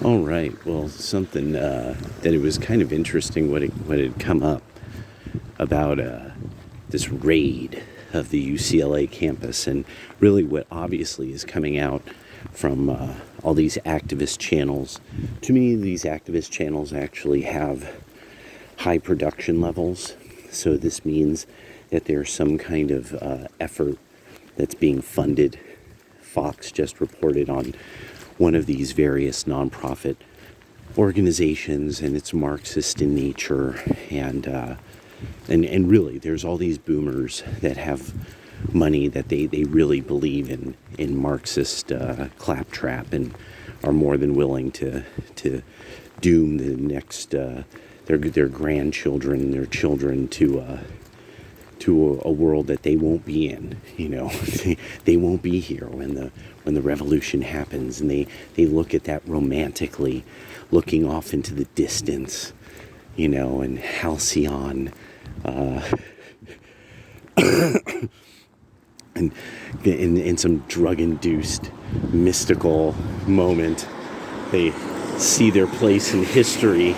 All right. Well, something that it was kind of interesting what had come up about this raid of the UCLA campus, and really what obviously is coming out from all these activist channels. To me, these activist channels actually have high production levels, so this means that there's some kind of effort that's being funded. Fox just reported on one of these various nonprofit organizations, and it's Marxist in nature, and really there's all these boomers that have money that they really believe in Marxist claptrap, and are more than willing to doom the next their grandchildren, their children to a world that they won't be in. They won't be here when the revolution happens, and they look at that romantically, looking off into the distance, and halcyon, and in some drug-induced mystical moment, they see their place in history,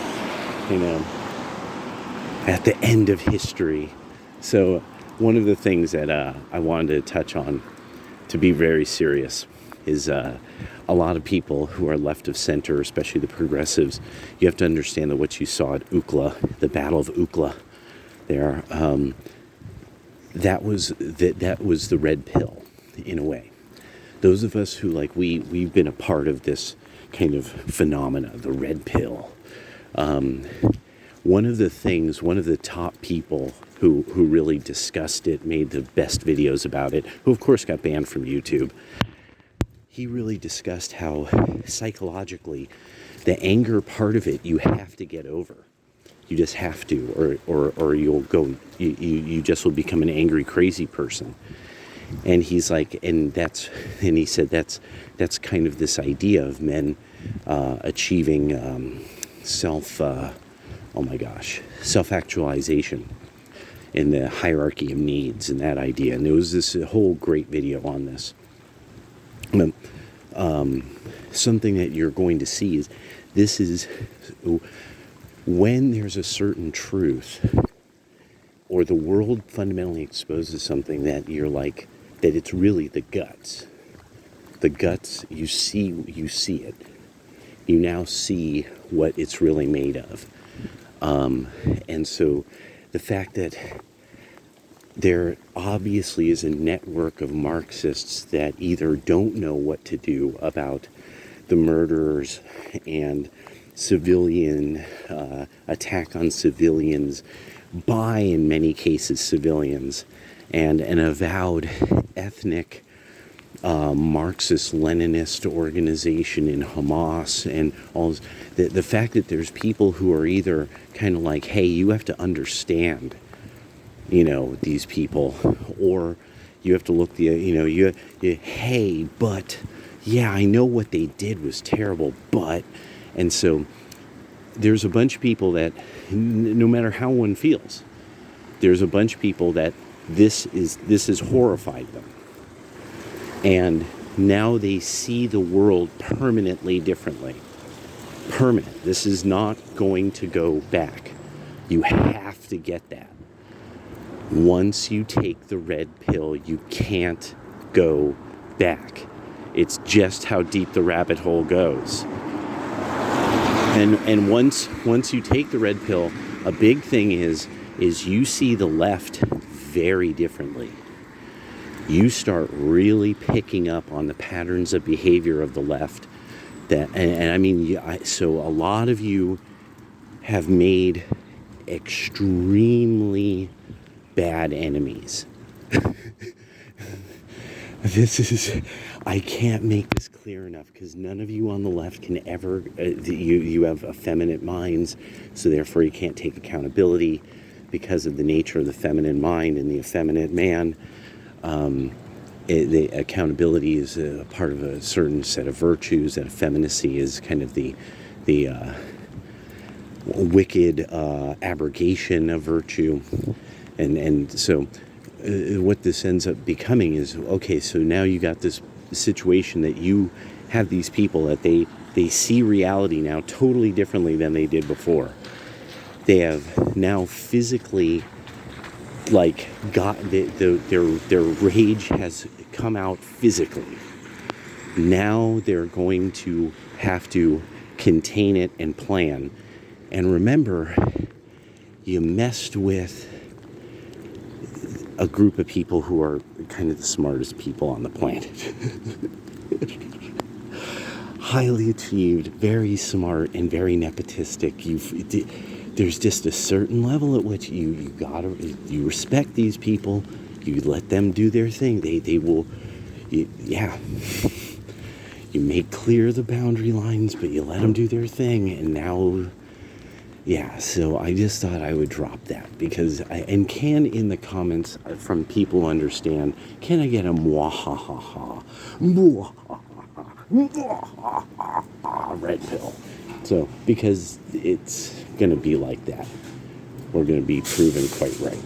at the end of history. So one of the things that I wanted to touch on, to be very serious, is a lot of people who are left of center, especially the progressives. You have to understand that what you saw at UCLA, the Battle of UCLA, there, that was the red pill, in a way. Those of us who we've been a part of this kind of phenomena, the red pill. One of the top people who really discussed it, made the best videos about it, who of course got banned from YouTube, he really discussed how psychologically the anger part of it you have to get over. You just have to, or you'll go, you just will become an angry, crazy person. And he's like, and he said that's kind of this idea of men achieving self-actualization in the hierarchy of needs, and that idea. And there was this whole great video on this. Something that you're going to see is this is when there's a certain truth, or the world fundamentally exposes something that you're like, that it's really the guts. The guts, you see it. You now see what it's really made of. And so the fact that there obviously is a network of Marxists that either don't know what to do about the murderers and civilian attack on civilians by, in many cases, civilians, and an avowed ethnic Marxist-Leninist organization in Hamas, and all the fact that there's people who are either kind of like, hey, you have to understand, these people, or you have to look hey, but yeah, I know what they did was terrible, but, and so there's a bunch of people that, no matter how one feels, there's a bunch of people that this has horrified them. And now they see the world permanently differently. Permanent. This is not going to go back. You have to get that. Once you take the red pill, you can't go back. It's just how deep the rabbit hole goes. And once you take the red pill, a big thing is you see the left very differently. You start really picking up on the patterns of behavior of the left. So a lot of you have made extremely bad enemies. I can't make this clear enough, because none of you on the left can ever, you have effeminate minds, so therefore you can't take accountability because of the nature of the feminine mind and the effeminate man. The accountability is a part of a certain set of virtues, and effeminacy is kind of the wicked abrogation of virtue. And so what this ends up becoming is, okay, so now you got this situation that you have these people that they see reality now totally differently than they did before. They have now physically, like, got their rage has come out physically. Now they're going to have to contain it and plan. And remember, you messed with a group of people who are kind of the smartest people on the planet. Highly achieved, very smart, and very nepotistic. There's just a certain level at which you respect these people. You let them do their thing. They will, yeah. You make clear the boundary lines, but you let them do their thing. And now, yeah. So I just thought I would drop that because can in the comments from people understand? Can I get a mwahaha, red pill? So because it's gonna be like that, we're gonna be proven quite right.